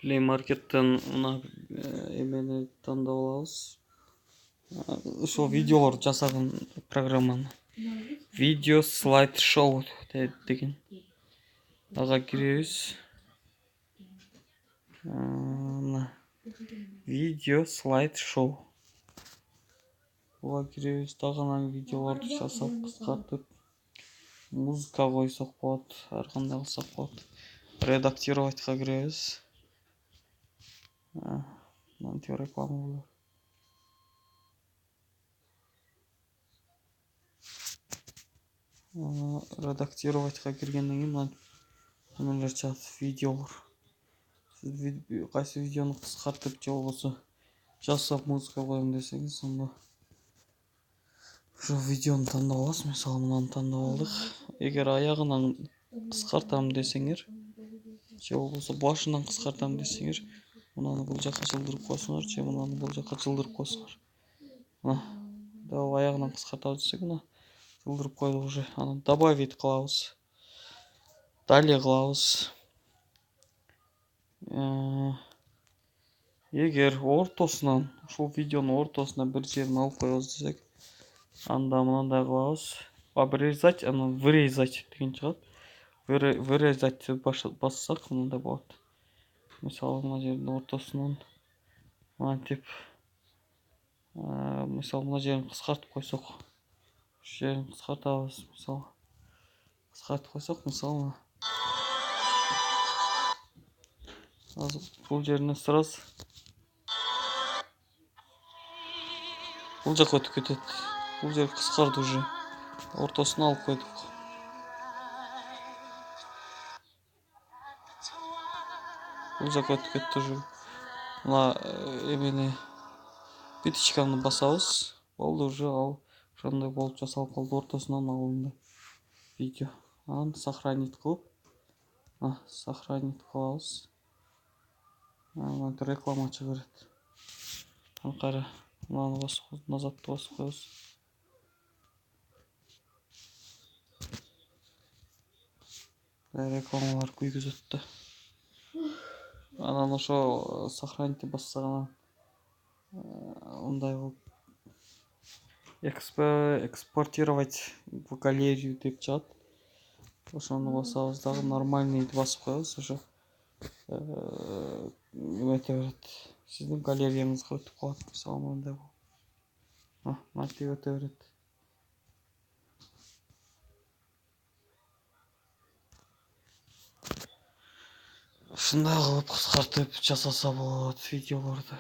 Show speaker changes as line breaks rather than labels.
Play Market'ten мына эмени тандап алабыз. Ошол видеолор жасаган программаны. Video slideshow деген. Ага киребиз. Мына video slideshow. Буга киребиз, дагы анан видеолорду жасап, кыскартып, музыка койсок болот, ар кандай кылсак болот. Редактироватка киребиз. Мынтип реклама болот. Редактироватка киргенден кийин мына чыгат видеолор. Сиз кайсы видеону кыскартып же болбосо жасап музыка коем десеңиз, анда ошо видеону тандап аласыз. Мисалы мынаны тандап алдык. Эгер аягынан кыскартам десеңер, же болбосо башынан кыскартам десеңер, мынаны бул жака жылдырып койсоңор, же мынаны бул жака жылдырып койсоңор. Дабы аягынан кыскартабыз десек, мына жылдырып койдук уже. Анан добавить кылабыз. Далее кылабыз. Эгер ортосунан, ушул видеонун ортосуна бир жерин алып коебуз десек, анда мындай кылабыз. Обрезать, анан вырезать деген чыгат. Вырезать бассак мындай болот. Мисалы мына жердин ортосунан мынтип, мисалы мына жерин кыскартып койсок, ушул жерин кыскартабыз. Мисалы кыскартып койсок, мисалы азыр бул жерине сразу бул жака өтүп кетет. Бул жер кыскарды уже. Ортосуна алып койдук. Бул жака өтүп кетти уже. Мына эмени петичканы басабыз. Болду уже, ал ошондой болуп жасалып калды. Ортосунан алынды видео. Анан сохранить кылып, сохранить кылабыз. Анан реклама чыга берет. Анан кайра мынаны басып, назатты басып коебуз. Рекламалар күйгүзөт да. Анан ошо сохранить бассак, анан мындай болуп экспортировать в галерею деп чыгат. Ошону басабыз, дагы нормальныйды басып коебуз, ошо өтө берет. Сиздин галереяңызга өтүп калат. Мисалы мындай болуп. Мынтип өтө берет. Ушундай кылып кыскартып жасаса болот видеолорду.